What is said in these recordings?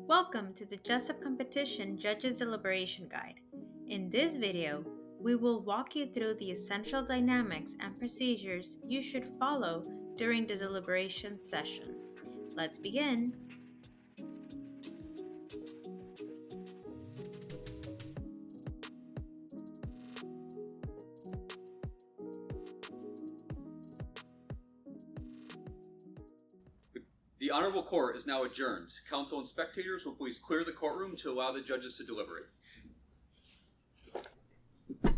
Welcome to the Jessup Competition Judges Deliberation Guide. In this video, we will walk you through the essential dynamics and procedures you should follow during the deliberation session. Let's begin. The Honorable Court is now adjourned. Counsel and spectators will please clear the courtroom to allow the judges to deliberate. I'll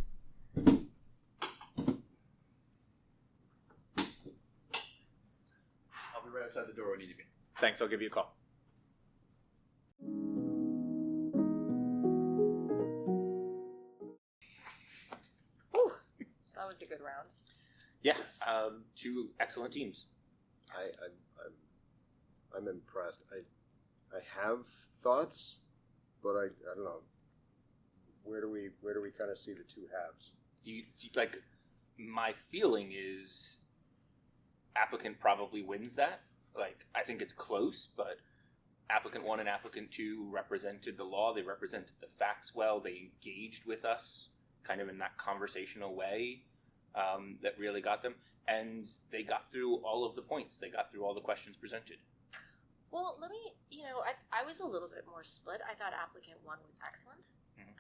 be right outside the door when you need to be. Thanks, I'll give you a call. Whew, that was a good round. Yes, two excellent teams. I'm impressed. I have thoughts, but I don't know. Where do we kind of see the two halves? Do you like? My feeling is applicant probably wins that. Like, I think it's close, but applicant 1 and applicant 2 represented the law. They represented the facts well. They engaged with us kind of in that conversational way that really got them. And they got through all of the points. They got through all the questions presented. Well, let me, I was a little bit more split. I thought applicant 1 was excellent. Mm-hmm.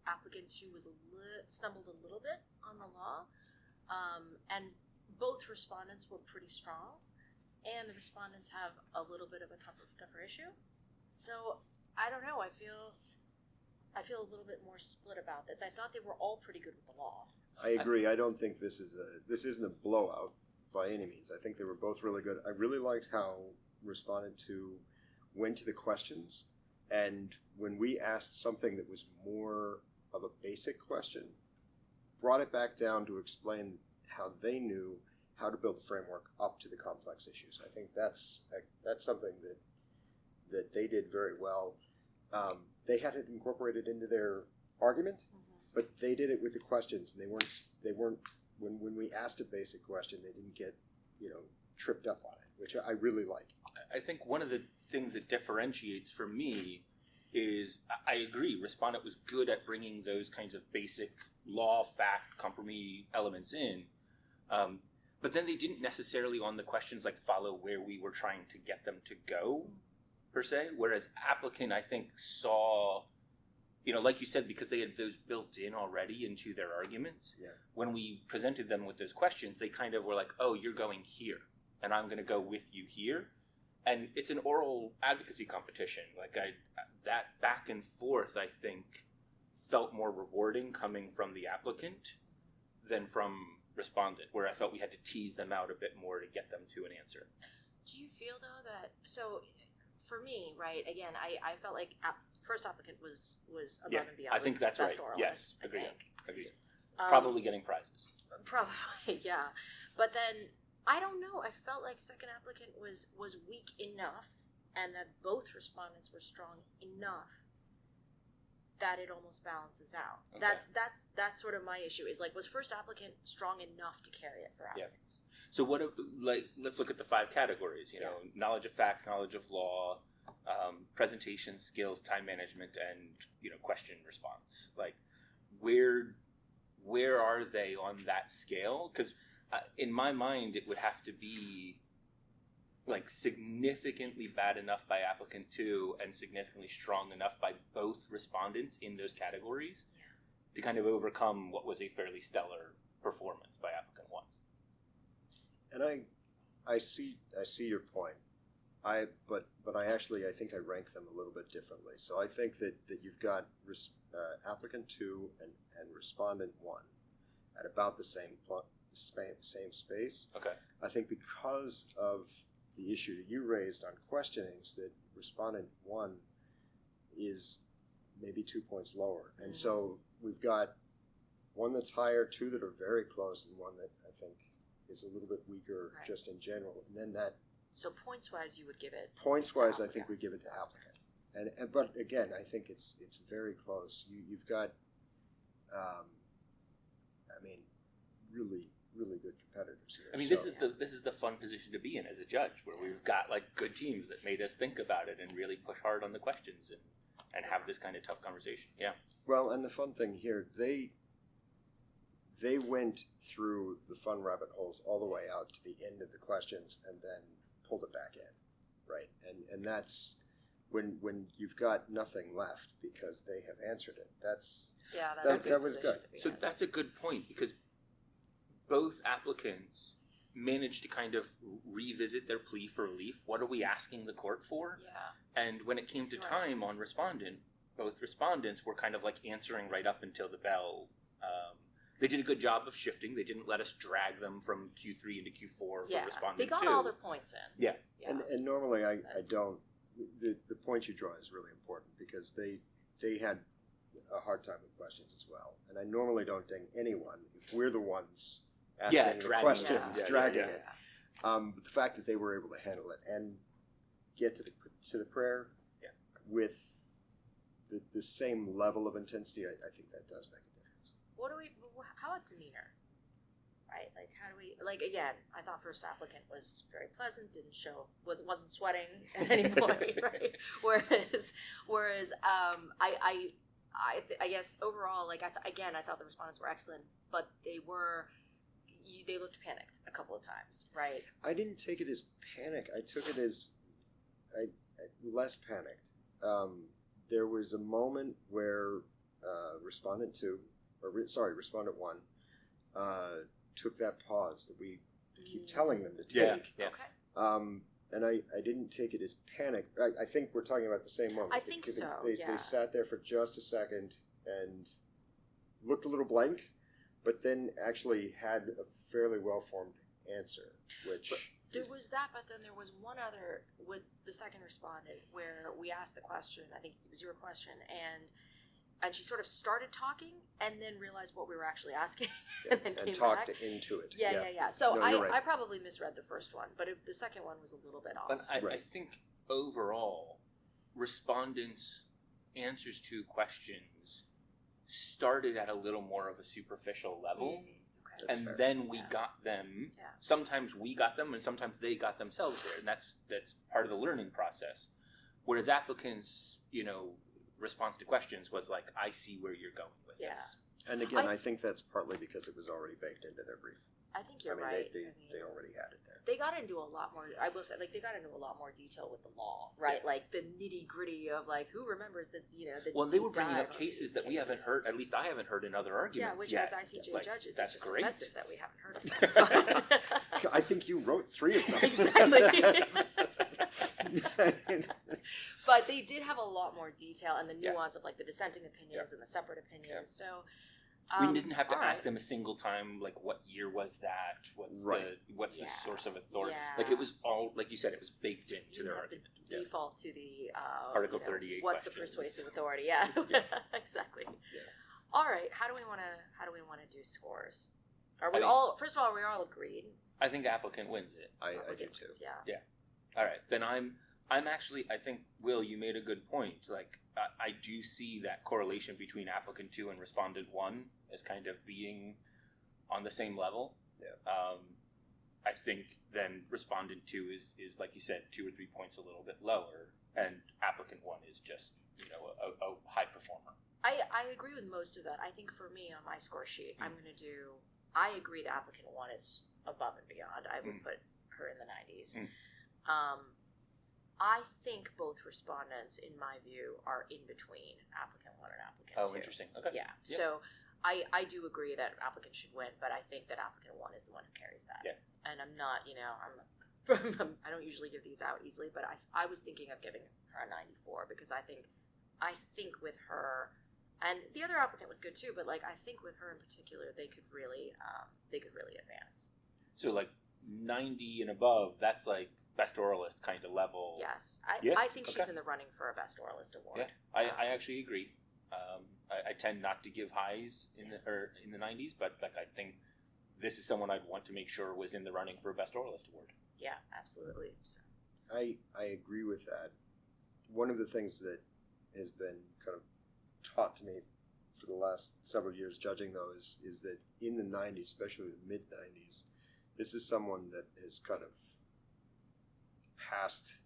Applicant 2 was stumbled a little bit on the law. And both respondents were pretty strong. And the respondents have a little bit of a tougher issue. So, I don't know. I feel a little bit more split about this. I thought they were all pretty good with the law. I agree. I don't think this isn't a blowout by any means. I think they were both really good. I really liked how respondent 2 went to the questions, and when we asked something that was more of a basic question, brought it back down to explain how they knew how to build a framework up to the complex issues. I think that's something that they did very well. They had it incorporated into their argument, but they did it with the questions, and they weren't when we asked a basic question, they didn't get tripped up on it, which I really like. I think one of the things that differentiates for me is I agree, respondent was good at bringing those kinds of basic law, fact, compromise elements in, but then they didn't necessarily on the questions like follow where we were trying to get them to go, per se, whereas applicant, I think, saw, like you said, because they had those built in already into their arguments, when we presented them with those questions, they kind of were like, oh, you're going here, and I'm going to go with you here. And it's an oral advocacy competition. Like, that back and forth, I think, felt more rewarding coming from the applicant than from respondent, where I felt we had to tease them out a bit more to get them to an answer. Do you feel, though, that... So, for me, right, again, I felt like first applicant was above and beyond. I think that's right. Oralist, yes, I agreed. think. Probably getting prizes. Probably, yeah. But then, I don't know, I felt like second applicant was weak enough, and that both respondents were strong enough that it almost balances out. Okay. That's sort of my issue, is like, was first applicant strong enough to carry it for applicants? Yeah. So let's look at the 5 categories, knowledge of facts, knowledge of law, presentation skills, time management, and, question response. Like, where are they on that scale? Because in my mind, it would have to be like significantly bad enough by applicant 2 and significantly strong enough by both respondents in those categories to kind of overcome what was a fairly stellar performance by applicant 1. And I see your point. But I think I rank them a little bit differently. So I think that you've got applicant 2 and respondent 1 at about the same space. Okay. I think because of the issue that you raised on questionings, that respondent 1 is maybe 2 points lower. And so we've got one that's higher, 2 that are very close, and one that I think is a little bit weaker just in general. And then that... So points-wise, you would give it... Points-wise, I think we give it to applicant. But again, I think it's very close. You've got, really really good competitors here. I mean, So- this is the fun position to be in as a judge, where we've got like good teams that made us think about it and really push hard on the questions and have this kind of tough conversation. Yeah. Well, and the fun thing here, they went through the fun rabbit holes all the way out to the end of the questions and then pulled it back in, right? And that's when you've got nothing left because they have answered it. That was good. So that's a good point, because both applicants managed to kind of revisit their plea for relief. What are we asking the court for? Yeah. And when it came to time on respondent, both respondents were kind of like answering right up until the bell. They did a good job of shifting. They didn't let us drag them from Q3 into Q4 for respondent 2. They got all their points in. Yeah. And normally I don't. The point you draw is really important because they had a hard time with questions as well. And I normally don't ding anyone if we're the ones asking the questions, dragging it. But the fact that they were able to handle it and get to the prayer with the same level of intensity, I think that does make a difference. How about demeanor? Right? Like, how do we, like, again, I thought first applicant was very pleasant, wasn't sweating at any point, right? Whereas, I guess overall, like, I thought the respondents were excellent, but they looked panicked a couple of times, right? I didn't take it as panic. I took it as less panicked. There was a moment where respondent 1 took that pause that we keep telling them to take. Yeah. Okay. And I didn't take it as panic. I think we're talking about the same moment. I think so, They sat there for just a second and looked a little blank, but then actually had a fairly well-formed answer, which... There was that, but then there was one other with the second respondent where we asked the question, I think it was your question, and she sort of started talking and then realized what we were actually asking and then came talked back. into it. Yeah. So No, I probably misread the first one, but the second one was a little bit off. But I think overall, respondents' answers to questions started at a little more of a superficial level. Okay. That's And fair. then we got them. Yeah. Sometimes we got them, and sometimes they got themselves there, and that's part of the learning process. Whereas applicants, response to questions was like, "I see where you're going with this." And again, I think that's partly because it was already baked into their brief. I think you're I mean, right. They already had it there. They got into a lot more. I will say, like, they got into a lot more detail with the law, right? Yeah. Like the nitty gritty of like who remembers the Well, they were deep bringing dive up of cases these that we haven't cases. heard. At least I haven't heard in other arguments. Yeah, which yet. as ICJ Like, judges, that's it's just great. offensive that we haven't heard of it. I think you wrote 3 of them. Exactly. But they did have a lot more detail and the Yeah. nuance of like the dissenting opinions and the separate opinions. So We didn't have to all ask right. them a single time, like, what year was that? What's Right. the Yeah. source of authority? Yeah. Like, it was all, like you said, it was baked into You their have the argument. default to the Article 38 What's the questions. persuasive authority? Yeah, exactly. Yeah. All right, how do we want to do scores? Are we I think- all? First of all, we're all agreed. I think applicant wins it. I do Applicant too. wins, Yeah. All right, then I'm actually, I think, Will, you made a good point. Like, I do see that correlation between applicant 2 and respondent 1 as kind of being on the same level. Yeah. I think then respondent 2 is like you said, 2 or 3 points a little bit lower, and applicant 1 is just, a high performer. I agree with most of that. I think for me on my score sheet, I'm going to do. I agree that applicant 1 is above and beyond. I would put her in the 90s. I think both respondents, in my view, are in between applicant 1 and applicant 2. Oh, interesting. Okay. Yeah. Yep. So I do agree that applicant should win, but I think that applicant 1 is the one who carries that. Yeah. And I'm not, I don't usually give these out easily, but I was thinking of giving her a 94 because I think with her, and the other applicant was good too, but like I think with her in particular, they could really advance. So, like, 90 and above, that's like best oralist kind of level. Yes, Yeah, I think she's okay. in the running for a best oralist award. Yeah, I actually agree. I tend not to give highs in the 90s, but like I think this is someone I'd want to make sure was in the running for a best oralist award. Yeah, absolutely. So. I agree with that. One of the things that has been kind of taught to me for the last several years judging those is that in the 90s, especially the mid 90s, this is someone that has kind of passed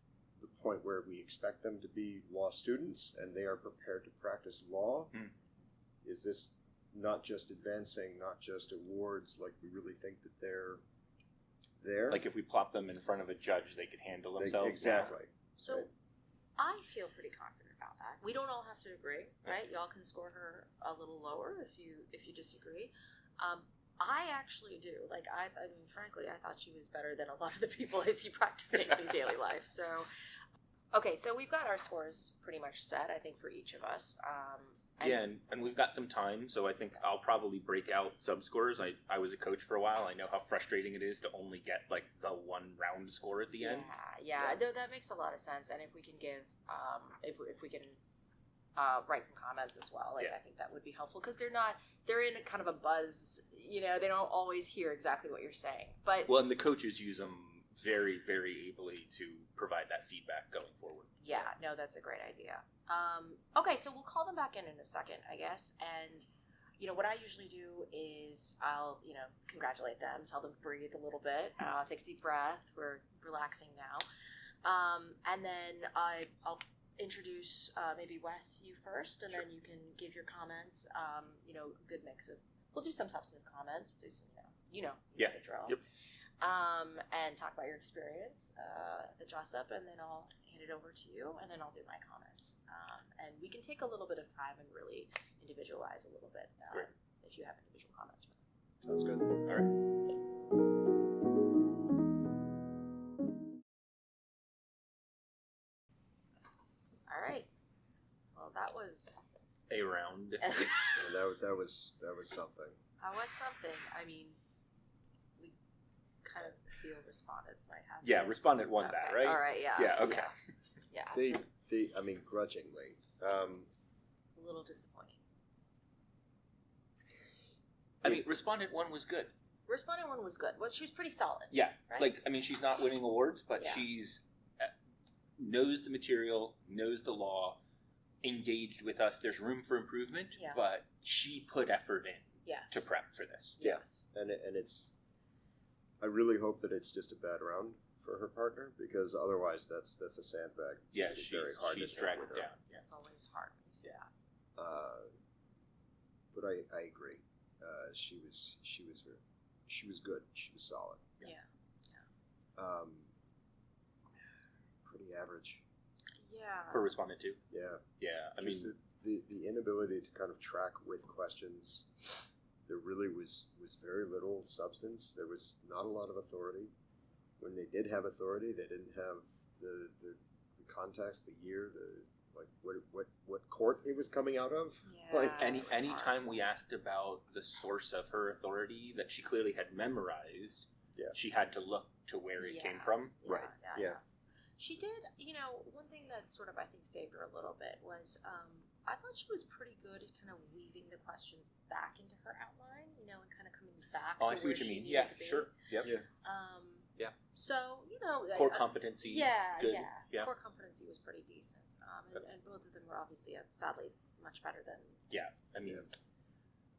the point where we expect them to be law students and they are prepared to practice law. Is this not just advancing, not just awards, like we really think that they're there? Like if we plop them in front of a judge, they could handle themselves. Exactly. So Right. I feel pretty confident about that. We don't all have to agree, right? Y'all can score her a little lower if you disagree. I actually do. Like I mean, frankly, I thought she was better than a lot of the people I see practicing in daily life. So, okay, so we've got our scores pretty much set. I think for each of us. And we've got some time, so I think I'll probably break out sub-scores. I was a coach for a while. I know how frustrating it is to only get like the one round score at the end. Yeah. No, that makes a lot of sense. And if we can give, if we can write some comments as well, like I think that would be helpful because they're in a kind of a buzz. You know, they don't always hear exactly what you're saying. But well, and the coaches use them very, very ably to provide that feedback going forward. Yeah, no, that's a great idea. Okay, so we'll call them back in a second, I guess. And, what I usually do is I'll, congratulate them, tell them to breathe a little bit, take a deep breath. We're relaxing now. And then I'll introduce maybe Wes, you first, and then you can give your comments. Good mix of, we'll do some substantive comments, we'll do some, Yeah. the drill. Yep. And talk about your experience at the Jessup, and then I'll hand it over to you, and then I'll do my comments. And we can take a little bit of time and really individualize a little bit if you have individual comments for them. Sounds good. All right. All right. Well, that was A round. And that was something. that was something. I mean, we kind of feel respondents might have. Yeah, this. respondent won that, right? All right. Yeah. Yeah, okay. Yeah. They I mean, grudgingly. It's a little disappointing. I mean, respondent one was good. Respondent one was good. Well, she was pretty solid. Yeah, Right? like I mean, she's not winning awards, but Yeah. she's knows the material, knows the law, engaged with us. There's room for improvement, Yeah. but she put effort in Yes. to prep for this. Yes. And it's, I really hope that it's just a bad round for her partner, because otherwise that's a sandbag. It's Yeah, gonna be very hard she's to dragged with her. down. Yeah. It's always hard when you say that. But I agree. She was good. She was solid. Yeah. Pretty average. Yeah. For respondent two. Yeah. Yeah, I Just mean, the inability to kind of track with questions. There really was very little substance. There was not a lot of authority. When they did have authority, they didn't have the context, the year, what court it was coming out of. Yeah. Like, any it was hard. time we asked about the source of her authority that she clearly had memorized, Yeah. she had to look to where it came from. Yeah, Right. Yeah. She did, one thing that sort of I think saved her a little bit was I thought she was pretty good at kind of weaving the questions back into her outline, and kind of coming back Oh, to I see where what you she mean. needed Yeah, to be. sure. Yep. Yeah. Yeah. So, Core competency. Yeah, good. yeah. Yeah. Core competency was pretty decent. And both of them were obviously, sadly, much better than. Yeah, I mean, Yeah.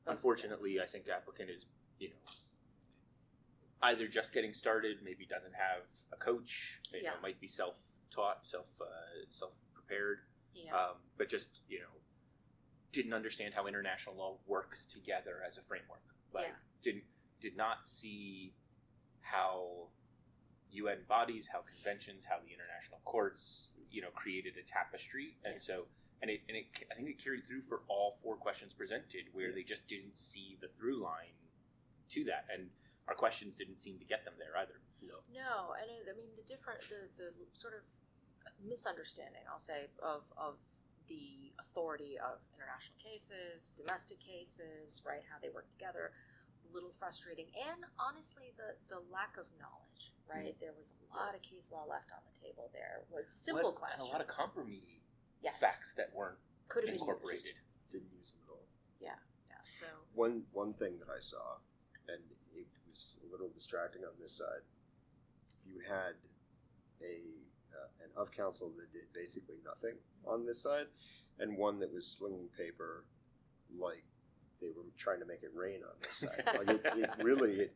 unfortunately, I think the applicant is, either just getting started, maybe doesn't have a coach, might be self-taught, self-prepared, Yeah. but just, didn't understand how international law works together as a framework. Like, did not see how UN bodies, how conventions, how the international courts, created a tapestry, and Yeah. so. And I think it carried through for all four questions presented, where they just didn't see the through line to that, and our questions didn't seem to get them there either. No, and I mean the sort of misunderstanding, I'll say, of the authority of international cases, domestic cases, right? How they work together, a little frustrating, and honestly, the lack of knowledge, right? Mm-hmm. There was a lot of case law left on the table there with simple questions, and a lot of compromise Yes. facts that weren't could have been incorporated. Didn't use them at all. Yeah. So One thing that I saw, and it was a little distracting on this side. You had an of counsel that did basically nothing on this side, and one that was slinging paper like they were trying to make it rain on this side. Like it really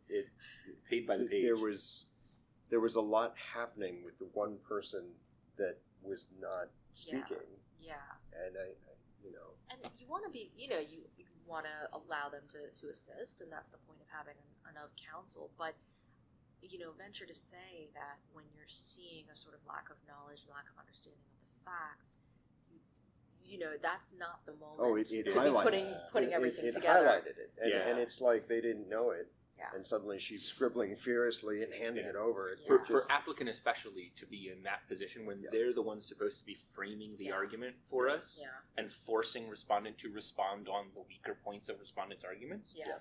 Paid by the page. there was a lot happening with the one person that was not speaking, Yeah. and I And you want to be, you want to allow them to assist, and that's the point of having an of counsel. But, venture to say that when you're seeing a sort of lack of knowledge, lack of understanding of the facts, that's not the moment Oh, it to be highlighted putting everything it together. highlighted it, and, Yeah. and it's like they didn't know it, Yeah. and suddenly she's scribbling furiously and handing it over. It For just- applicant especially to be in that position when Yeah. they're the ones supposed to be framing the Yeah. argument for us Yeah. and forcing respondent to respond on the weaker points of respondent's arguments. Yeah.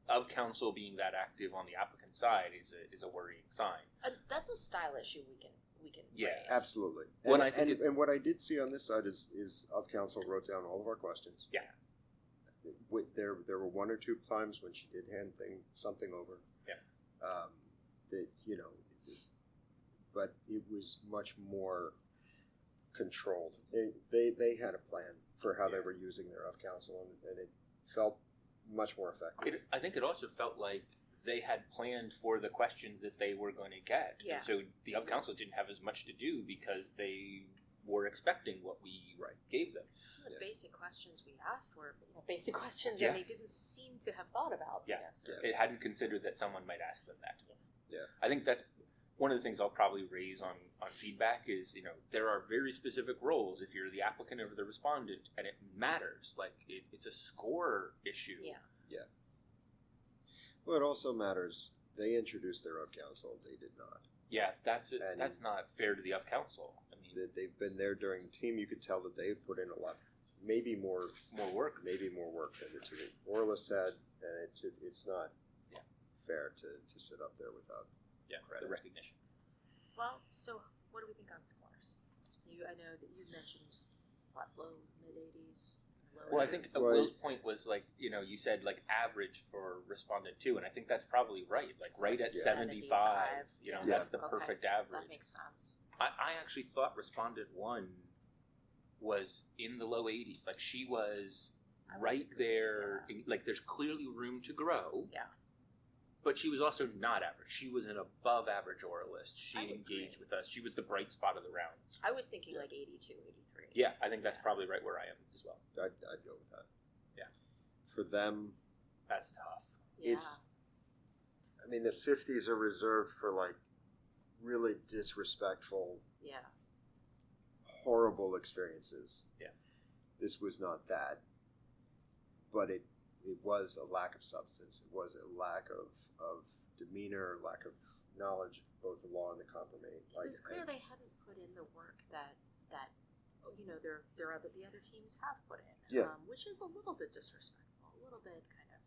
Of counsel being that active on the applicant side is a worrying sign. That's a style issue we can Yeah, raise. Absolutely. When And, I think and what I did see on this side is of counsel wrote down all of our questions. Yeah. There were one or two times when she did hand something over. Yeah. That but it was much more controlled. They had a plan for how they were using their of counsel, and it felt much more effective. I think it also felt like they had planned for the questions that they were going to get. Yeah. And so the of counsel didn't have as much to do because they were expecting what we gave them. Some of the basic questions we asked were basic questions, Yeah. and they didn't seem to have thought about the answers. It hadn't considered that someone might ask them that. Yeah. I think that's one of the things I'll probably raise on feedback is, there are very specific roles if you're the applicant or the respondent, and it matters. Like, it's a score issue. Yeah. Well, it also matters. They introduced their of counsel. They did not. Yeah, that's And- that's not fair to the of counsel. I mean, They've been there during the team. You could tell that they put in a lot, maybe more more work. than the two oralists had, and it's not fair to sit up there without credit. The recognition. Well, so what do we think on scores? I know that you mentioned low mid 80s. Well, I think Well, Will's point was you said average for respondent 2, and I think that's probably right. Right at 75, that's the Okay. perfect That average. makes sense. I actually thought respondent 1 was in the low 80s. Like, she was right there. Like, there's clearly room to grow. Yeah. But she was also not average. She was an above average oralist. She I would engaged agree. with us. She was the bright spot of the rounds. I was thinking 82, 83. Yeah, I think that's probably right where I am as well. I'd go with that. Yeah. For them, That's tough. Yeah. I mean, the 50s are reserved for really disrespectful, Yeah. horrible experiences. Yeah. This was not that, but it was a lack of substance. It was a lack of demeanor, lack of knowledge of both the law and the compromise. It was clear they hadn't put in the work that the other teams have put in. Yeah. Which is a little bit disrespectful, a little bit kind of.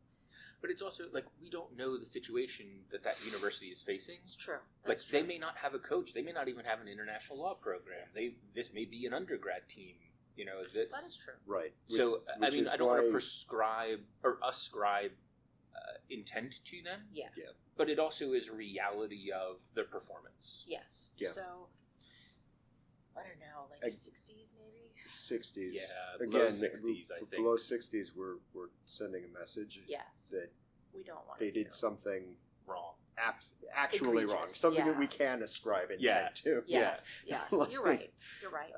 But it's also we don't know the situation that university is facing. It's true. Like, That's they true. may not have a coach. They may not even have an international law program. This may be an undergrad team. That is true. Right. So Which is I don't want to why- prescribe or ascribe intent to them. Yeah. Yeah. But it also is a reality of their performance. Yes. Yeah. So, I don't know, I- 60s maybe? 60s. Yeah, Again, low 60s, I think. Below 60s, we're sending a message Yes. that We don't want they to did something Wrong. actually wrong. Egregious, Something that yeah. we can ascribe intent Yeah. to. Yes, yes. You're right. You're right.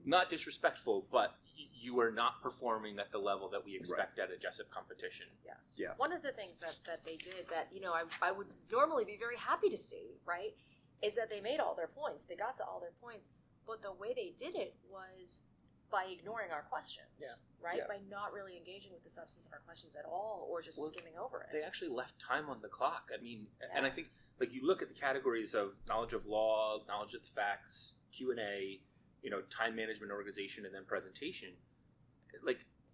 Not disrespectful, but you are not performing at the level that we expect at a Jessup competition. Yes. Yeah. One of the things that they did that, I would normally be very happy to see, right, is that they made all their points. They got to all their points. But the way they did it was by ignoring our questions, right? Yeah. By not really engaging with the substance of our questions at all or just skimming over it. They actually left time on the clock. I mean, and I think you look at the categories of knowledge of law, knowledge of the facts, Q&A, time management, organization, and then presentation.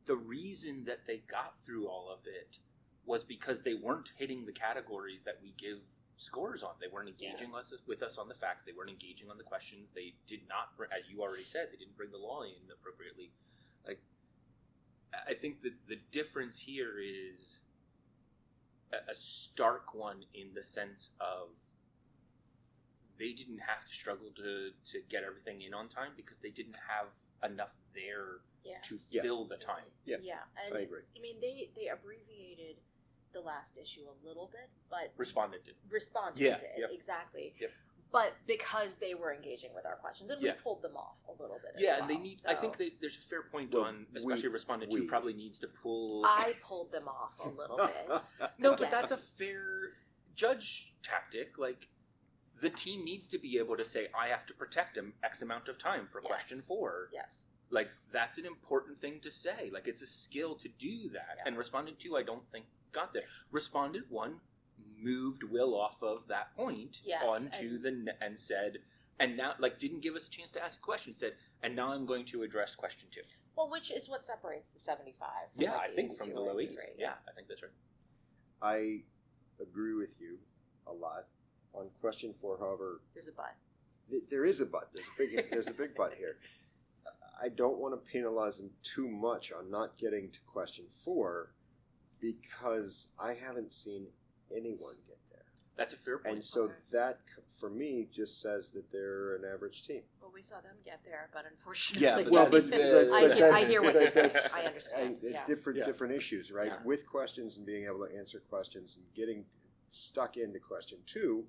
The reason that they got through all of it was because they weren't hitting the categories that we give scores on. They weren't engaging with us on the facts. They weren't engaging on the questions. They did not, as you already said, they didn't bring the law in appropriately. I think that the difference here is a stark one in the sense of they didn't have to struggle to get everything in on time because they didn't have enough there Yeah. to Yeah. fill the time. Yeah. Yeah. And I agree. I mean, they abbreviated the last issue a little bit, but Respondent did. responded Yeah, did. yep. Exactly. Yep. But because they were engaging with our questions, and Yeah. we pulled them off a little bit. Yeah, as and they well, need. So I think there's a fair point Well, on, especially respondent we- who probably needs to pull. I pulled them off a little bit. No, but Again. that's a fair judge tactic. Like, the team needs to be able to say, I have to protect him X amount of time for Yes. question 4. Yes. Like, that's an important thing to say. Like, it's a skill to do that. Yeah. And respondent 2, I don't think got there. Respondent 1 moved Will off of that point Yes, onto and said, and now, like, didn't give us a chance to ask a question. Said, and now I'm going to address question 2. Well, which is what separates the 75. From Yeah, like I think 82 from the and low 80s. 83. Yeah, I think that's right. I agree with you a lot on question 4. However, There's a but. there is a but. There's a big but here. I don't want to penalize them too much on not getting to question 4 because I haven't seen anyone get there. That's a fair point. And so Okay. that, for me, just says that they're an average team. Well, we saw them get there, but unfortunately, Yeah, but Well, that's but, the- I hear what you're saying. that's- I understand. Yeah. Different issues, right? Yeah. With questions and being able to answer questions and getting stuck into question 2,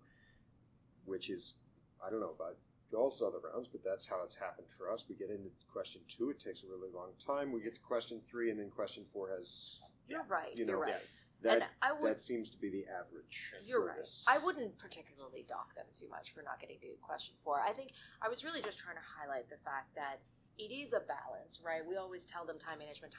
which is, I don't know about also other rounds, but that's how it's happened for us. We get into question 2, it takes a really long time. We get to question 3, and then question 4 has You're right. You know, You're right. that. And I would. That seems to be the average. You're for right. this. I wouldn't particularly dock them too much for not getting to question 4. I think I was really just trying to highlight the fact that it is a balance, right? We always tell them time management,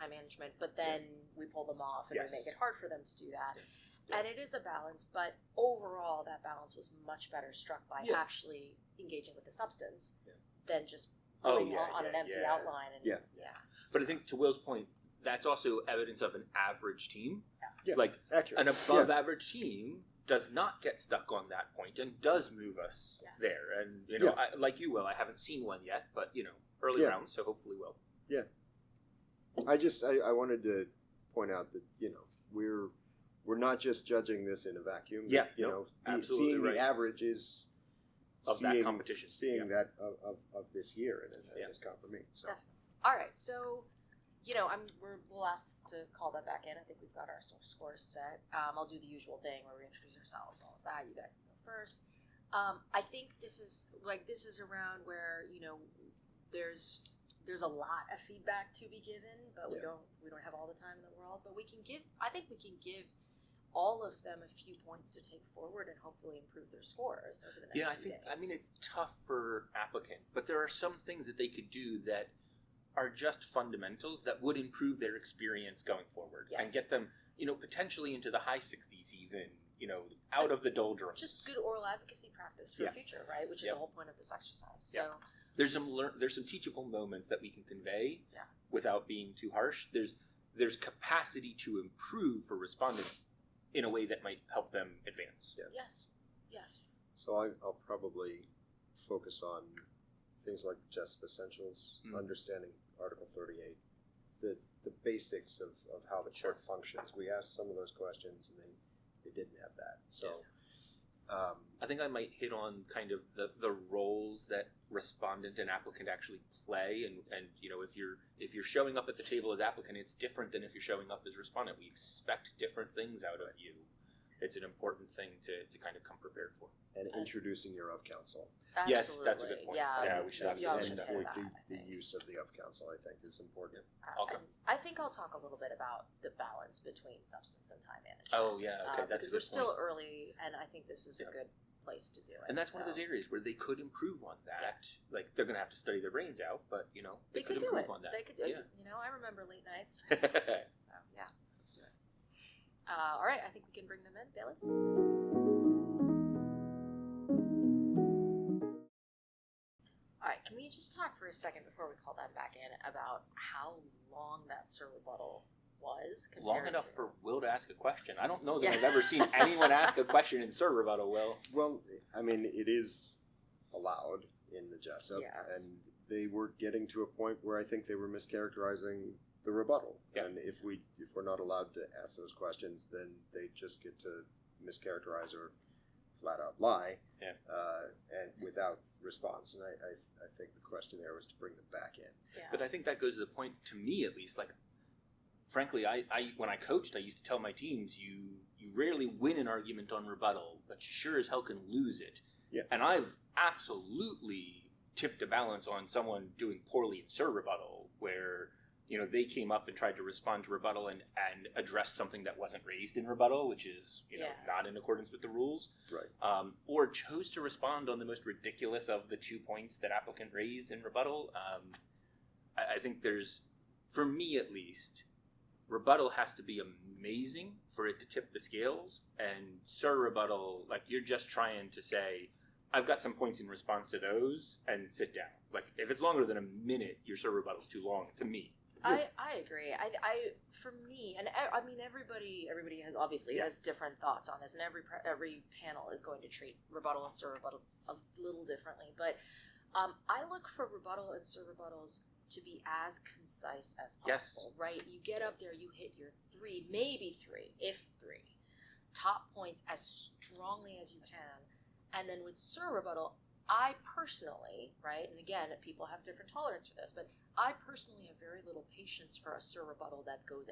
but then we pull them off and Yes. we make it hard for them to do that. Yeah. And it is a balance, but overall, that balance was much better struck by Yeah. actually engaging with the substance Yeah. than just Oh, going yeah, on an yeah, empty yeah. outline. And, Yeah. But I think to Will's point, that's also evidence of an average team. Yeah. Like, Accurate. an above average team does not get stuck on that point and does move us Yes. there. And, you know, Yeah. like you, Will, I haven't seen one yet, but, you know, early Yeah. rounds, so hopefully will. I wanted to point out that, you know, we're not just judging this in a vacuum. Yeah, You no, know, absolutely seeing right. the average is Of that competition, Seeing yeah. that of this year and Yeah. this comp for me. So Definitely. All right, so you know, we'll ask to call that back in. I think we've got our scores set. I'll do the usual thing where we introduce ourselves, all of that. You guys can go first. I think this is around where, you know, there's a lot of feedback to be given, but we don't have all the time in the world. But I think we can give all of them a few points to take forward and hopefully improve their scores over the next Yeah, I few think, days. I mean, it's tough for applicant, but there are some things that they could do that are just fundamentals that would improve their experience going forward and Yes. get them, you know, potentially into the high 60s even, you know, out of the doldrums. just good oral advocacy practice for Yeah. the future, right? Which is Yep. the whole point of this exercise. Yeah. So There's some teachable moments that we can convey Yeah. without being too harsh. There's capacity to improve for respondents in a way that might help them advance. yes. So I'll probably focus on things like Jessup Essentials, understanding Article 38, the basics of how the court functions. We asked some of those questions and they didn't have that. So I think I might hit on kind of the roles that respondent and applicant actually play, and you know, if you're showing up at the table as applicant, it's different than if you're showing up as respondent. We expect different things out of you. It's an important thing to kind of come prepared for. and introducing your of counsel. Yes, that's a good point. Yeah, Yeah, we should have you all to should mention hit that. that. And I the think. use of the of counsel, I think, is important. Okay. And I think I'll talk a little bit about the balance between substance and time management. Oh, yeah, okay, that's a because good we're still point. early, and I think this is a Yeah. good place to do it. And that's one of those areas where they could improve on that. Like, they're going to have to study their brains out, but, you know, they could do improve it. on that. They could do Yeah. it. You know, I remember late nights. So yeah, let's do it. All right, I think we can bring them in, Bailey. All right, can we just talk for a second before we call that back in about how long that rebuttal was? Long compared enough to- for Will to ask a question. I don't know that Yeah. I've ever seen anyone ask a question in Rebuttal, Will. Well, I mean, it is allowed in the Jessup, Yes. and they were getting to a point where I think they were mischaracterizing the rebuttal. Yeah. And if we're not allowed to ask those questions, then they just get to mischaracterize or flat out lie, Yeah. and without response, and I think the question there was to bring them back in. Yeah. But I think that goes to the point, to me at least, like, frankly, I when I coached, I used to tell my teams, you rarely win an argument on rebuttal, but you sure as hell can lose it. Yeah. And I've absolutely tipped a balance on someone doing poorly in Sir Rebuttal, where, you know, they came up and tried to respond to rebuttal and address something that wasn't raised in rebuttal, which is, you know, not in accordance with the rules. Right. Or chose to respond on the most ridiculous of the 2 points that applicant raised in rebuttal. I think there's, for me at least, rebuttal has to be amazing for it to tip the scales, and Sir Rebuttal, like, you're just trying to say, I've got some points in response to those, and sit down. Like, if it's longer than a minute, your Sir Rebuttal's too long, to me. I agree. I for me, and I mean, everybody has different thoughts on this, and every panel is going to treat rebuttal and Sir Rebuttal a little differently. But I look for rebuttal and Sir Rebuttals to be as concise as possible, right? You get up there, you hit your 3, maybe 3, if 3, top points as strongly as you can, and then with Sir Rebuttal, I personally, right, and again, people have different tolerance for this, but I personally have very little patience for a Sir Rebuttal that goes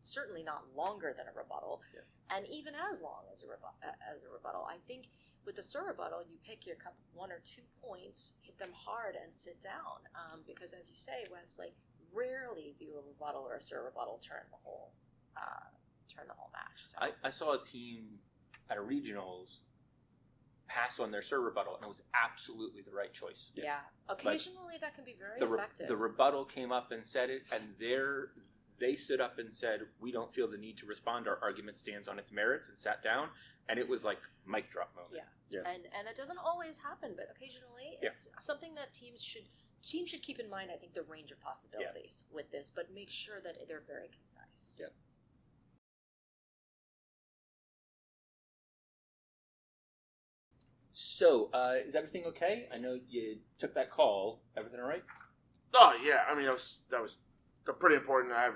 certainly not longer than a rebuttal, and even as long as a rebuttal. I think with the Sir Rebuttal, you pick your 1 or 2 points, hit them hard, and sit down. Because as you say, Wes, like, rarely do a rebuttal or a Sir Rebuttal turn the whole match. So. I saw a team at a regionals pass on their Sir Rebuttal, and it was absolutely the right choice. Yeah. Occasionally that can be very effective. The rebuttal came up and said it, and they stood up and said, we don't feel the need to respond, our argument stands on its merits, and sat down, and it was like mic drop moment. Yeah. And it doesn't always happen, but occasionally it's something that teams should keep in mind. I think the range of possibilities with this, but make sure that they're very concise. Yeah. So, is everything okay? I know you took that call. Everything all right? Oh yeah, I mean that was pretty important. I have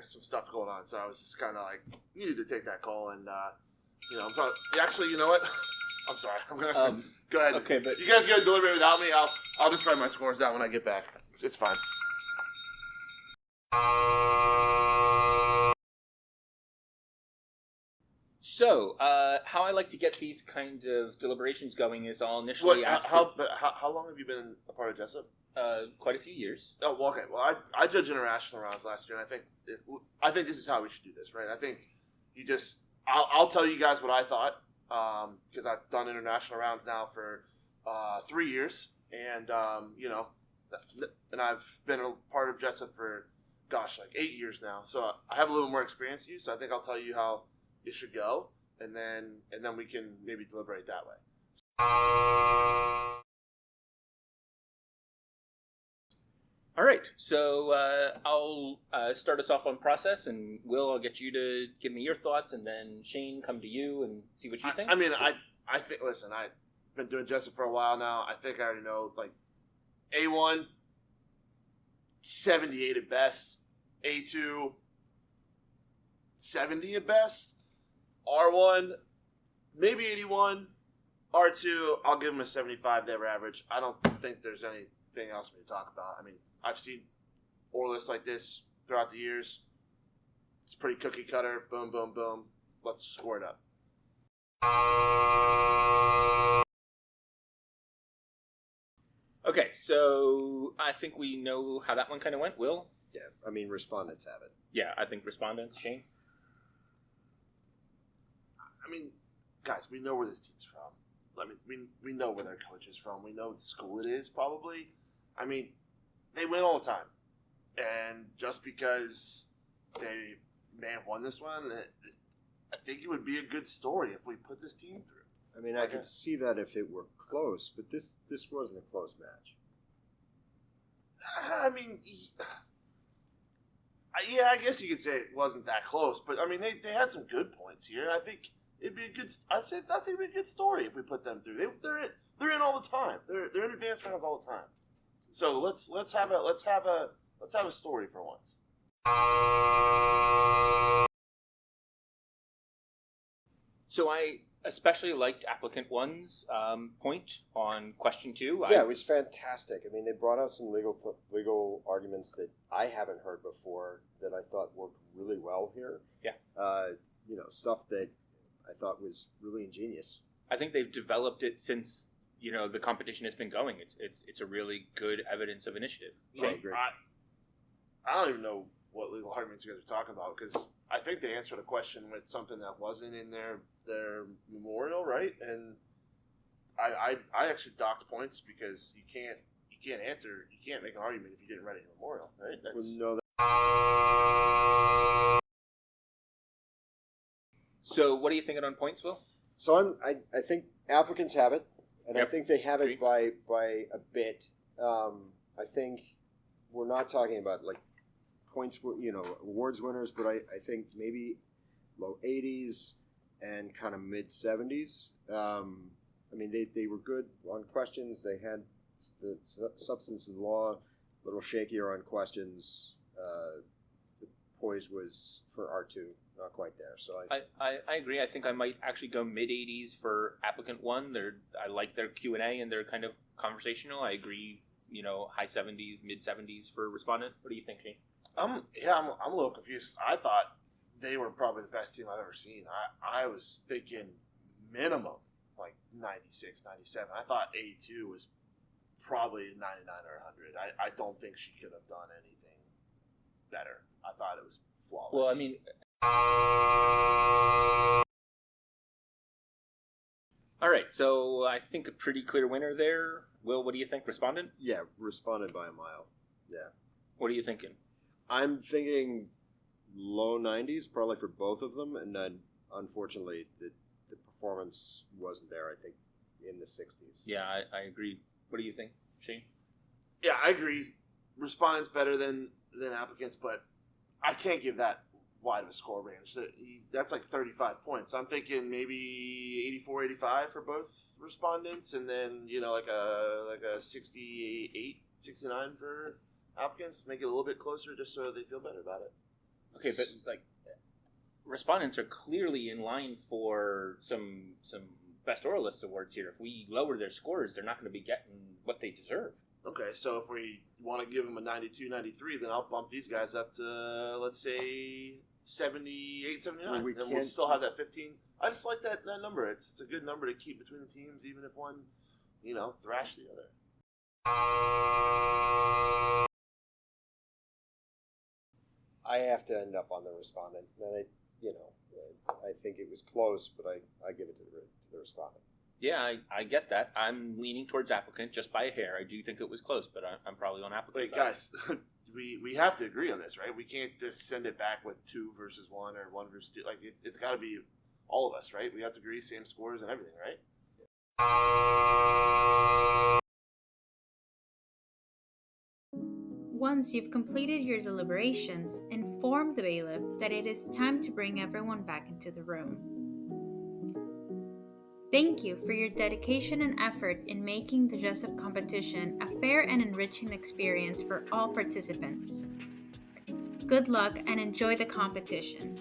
some stuff going on, so I was just kind of like needed to take that call, and actually, you know what? I'm sorry. I'm gonna go ahead. Okay, but you guys gotta deliberate without me. I'll just write my scores down when I get back. It's fine. So, how I like to get these kind of deliberations going is I'll initially ask. How long have you been a part of Jessup? Quite a few years. Oh, well, okay. Well, I judged international rounds last year, and I think this is how we should do this, right? I think you just I'll tell you guys what I thought because I've done international rounds now for 3 years, and and I've been a part of Jessup for like 8 years now, so I have a little more experience than you. So I think I'll tell you how it should go, and then we can maybe deliberate that way. All right, so I'll start us off on process, and Will, I'll get you to give me your thoughts, and then Shane, come to you and see what you think. I mean, I think, listen, I've been doing Jessup for a while now. I think I already know, like, A1, 78 at best. A2, 70 at best. R1, maybe 81. R2, I'll give them a 75 their average. I don't think there's anything else for me to talk about. I mean, I've seen oral lists like this throughout the years. It's pretty cookie cutter. Boom, boom, boom. Let's score it up. Okay, so I think we know how that one kind of went. Will? Yeah, I mean, respondents have it. Yeah, I think respondents. Shane? I mean, guys, we know where this team's from. I mean, we know where their coach is from. We know what school it is, probably. I mean, they win all the time. And just because they may have won this one, I think it would be a good story if we put this team through. I mean, I could see that if it were close, but this wasn't a close match. I mean, yeah, I guess you could say it wasn't that close, but I mean, they had some good points here. I think it'd be a good. I think it'd be a good story if we put them through. They're in all the time. They're in advanced rounds all the time. So let's have a story for once. So I especially liked applicant one's point on question 2. Yeah, it was fantastic. I mean, they brought out some legal arguments that I haven't heard before that I thought worked really well here. Yeah. Stuff that I thought was really ingenious. I think they've developed it since the competition has been going. It's a really good evidence of initiative. Yeah, I agree. I don't even know what legal arguments you guys are talking about, because I think they answered a question with something that wasn't in their memorial, right? And I actually docked points because you can't make an argument if you didn't write it in your memorial, right? So what are you thinking on points, Will? So I think applicants have it, and I Yep. think they have it Agreed. by a bit. I think we're not talking about like points, awards winners, but I think maybe low 80s and kind of mid 70s. I mean, they were good on questions. They had the substance and law, a little shakier on questions. The poise was for R2 not quite there. So I agree. I think I might actually go mid 80s for applicant 1. I like their Q&A and they're kind of conversational. I agree. High 70s, mid 70s for respondent. What do you think, Shane? I'm a little confused. I thought they were probably the best team I've ever seen. I was thinking minimum like 96, 97. I thought 82 was probably 99 or 100. I don't think she could have done anything better. I thought it was flawless. Well, I mean, all right. So I think a pretty clear winner there. Will, what do you think, respondent? yeah, responded by a mile. Yeah. What are you thinking? I'm thinking low 90s, probably for both of them, and then unfortunately the performance wasn't there. I think in the 60s. Yeah, I agree. What do you think, Shane? Yeah, I agree. Respondents better than applicants, but I can't give that wide of a score range. That's like 35 points. I'm thinking maybe 84, 85 for both respondents, and then like a 68, 69 for applicants. Make it a little bit closer just so they feel better about it. Okay, but like respondents are clearly in line for some best oralist awards here. If we lower their scores, they're not going to be getting what they deserve. Okay, so if we want to give them a 92, 93, then I'll bump these guys up to, let's say, 78, 79. Well, and we'll still have that 15. I just like that number. It's a good number to keep between the teams, even if one, thrashed the other. I have to end up on the respondent, and I think it was close, but I give it to the respondent. Yeah, I get that. I'm leaning towards applicant just by a hair. I do think it was close, but I'm probably on applicant. Wait, guys, we have to agree on this, right? We can't just send it back with 2 versus 1 or 1 versus 2. Like, it's got to be all of us, right? We have to agree, same scores and everything, right? Once you've completed your deliberations, inform the bailiff that it is time to bring everyone back into the room. Thank you for your dedication and effort in making the Jessup competition a fair and enriching experience for all participants. Good luck and enjoy the competition.